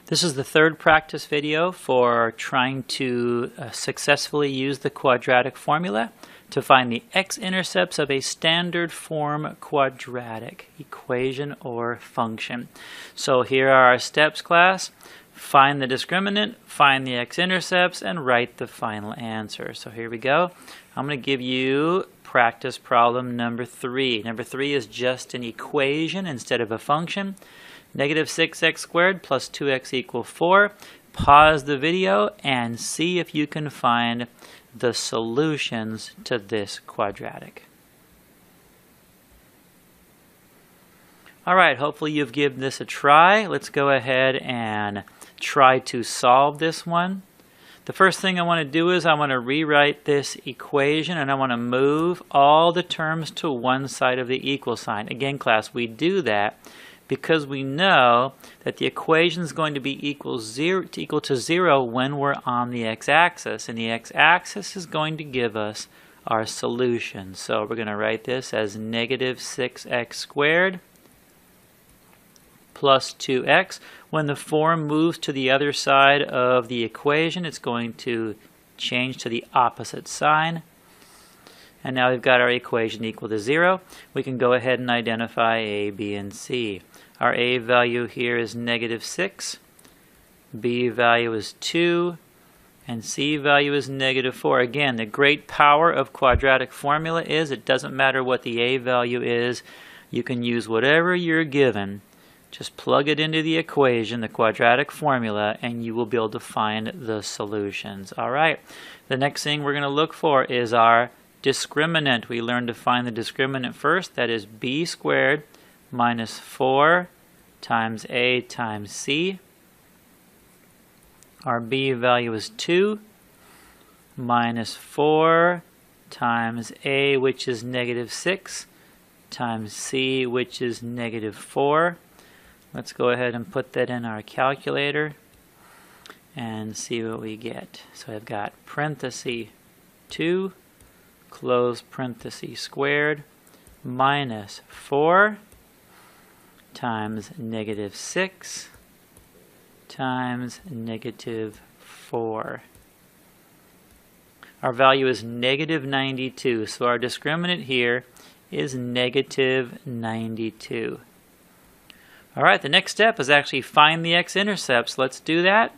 This is the third practice video for trying to successfully use the quadratic formula to find the x-intercepts of a standard form quadratic equation or function. So here are our steps, class. Find the discriminant, find the x-intercepts, and write the final answer. So here we go. I'm going to give you practice problem number 3. Number 3 is just an equation instead of a function. Negative 6x squared plus 2x equals 4. Pause the video and see if you can find the solutions to this quadratic. Alright, hopefully you've given this a try. Let's go ahead and try to solve this one. The first thing I want to do is I want to rewrite this equation and I want to move all the terms to one side of the equal sign. Again, class, we do that because we know that the equation is going to be equal to 0 when we're on the x-axis, and the x-axis is going to give us our solution. So we're going to write this as negative 6x squared plus 2x. When the form moves to the other side of the equation, it's going to change to the opposite sign. And now we've got our equation equal to 0. We can go ahead and identify A, B, and C. Our A value here is negative 6, B value is 2, and C value is negative 4. Again, the great power of quadratic formula is it doesn't matter what the A value is. You can use whatever you're given. Just plug it into the equation, the quadratic formula, and you will be able to find the solutions. All right, the next thing we're going to look for is our discriminant. We learned to find the discriminant first. That is b squared minus 4 times a times c. Our b value is 2 minus 4 times a, which is negative 6, times c, which is negative 4. Let's go ahead and put that in our calculator and see what we get. So I've got parenthesis 2, close parenthesis squared, minus 4 times negative 6 times negative 4. Our value is negative 92, so our discriminant here is negative 92. Alright, the next step is actually find the x-intercepts. Let's do that.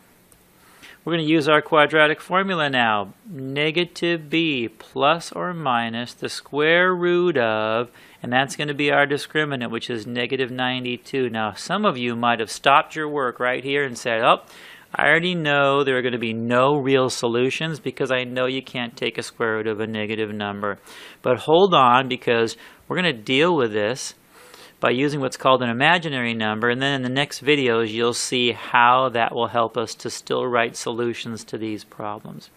We're going to use our quadratic formula now. Negative b plus or minus the square root of, and that's going to be our discriminant, which is negative 92. Now, some of you might have stopped your work right here and said, oh, I already know there are going to be no real solutions because I know you can't take a square root of a negative number. But hold on, because we're going to deal with this by using what's called an imaginary number, and then in the next videos you'll see how that will help us to still write solutions to these problems.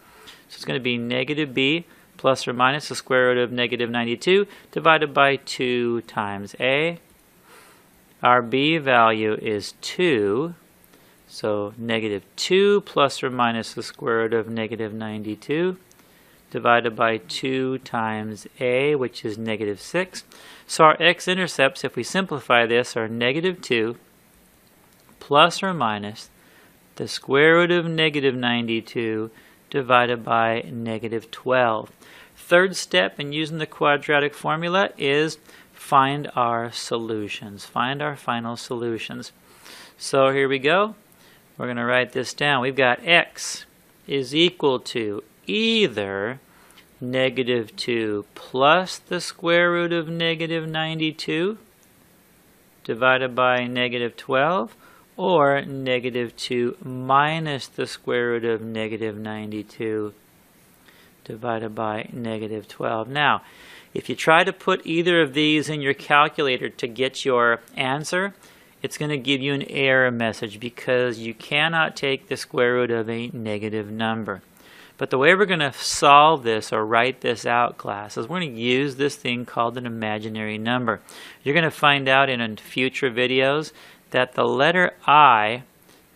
So it's going to be negative b plus or minus the square root of negative 92 divided by 2 times a. Our b value is 2, so negative 2 plus or minus the square root of negative 92 divided by 2 times a, which is negative 6. So our x-intercepts, if we simplify this, are negative 2 plus or minus the square root of negative 92 divided by negative 12. Third step in using the quadratic formula is find our solutions, find our final solutions. So here we go. We're going to write this down. We've got x is equal to either negative 2 plus the square root of negative 92 divided by negative 12, or negative 2 minus the square root of negative 92 divided by negative 12. Now, if you try to put either of these in your calculator to get your answer, it's going to give you an error message because you cannot take the square root of a negative number. But the way we're going to solve this or write this out, class, is we're going to use this thing called an imaginary number. You're going to find out in future videos that the letter I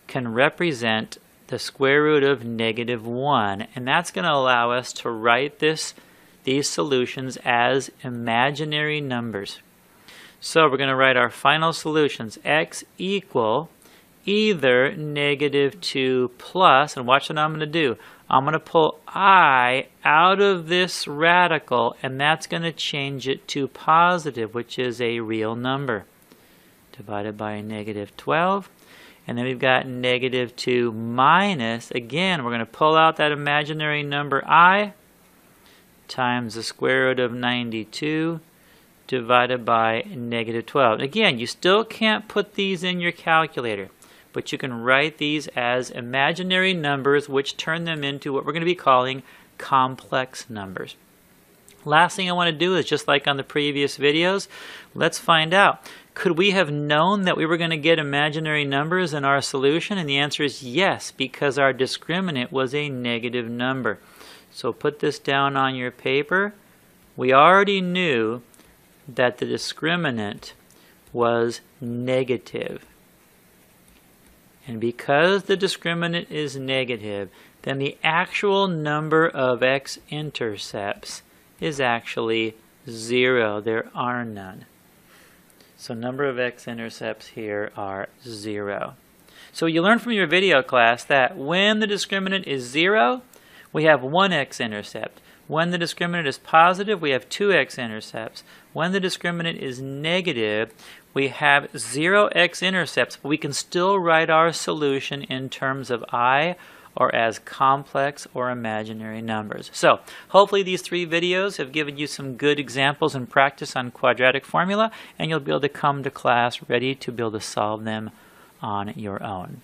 can represent the square root of negative 1, and that's going to allow us to write these solutions as imaginary numbers. So we're going to write our final solutions. X equal either -2 plus, and watch what I'm going to do. I'm going to pull I out of this radical, and that's going to change it to positive, which is a real number, divided by -12. And then we've got -2 minus, again, we're going to pull out that imaginary number I, times the square root of 92, divided by -12. Again, you still can't put these in your calculator, but you can write these as imaginary numbers, which turn them into what we're going to be calling complex numbers. Last thing I want to do is, just like on the previous videos, let's find out, could we have known that we were going to get imaginary numbers in our solution? And the answer is yes, because our discriminant was a negative number. So put this down on your paper. We already knew that the discriminant was negative. And because the discriminant is negative, then the actual number of x-intercepts is actually 0. There are none. So number of x-intercepts here are 0. So you learned from your video class that when the discriminant is 0, we have 1 x-intercept. When the discriminant is positive, we have 2 x-intercepts. When the discriminant is negative, we have 0 x-intercepts, but we can still write our solution in terms of I, or as complex or imaginary numbers. So hopefully these 3 videos have given you some good examples and practice on quadratic formula, and you'll be able to come to class ready to be able to solve them on your own.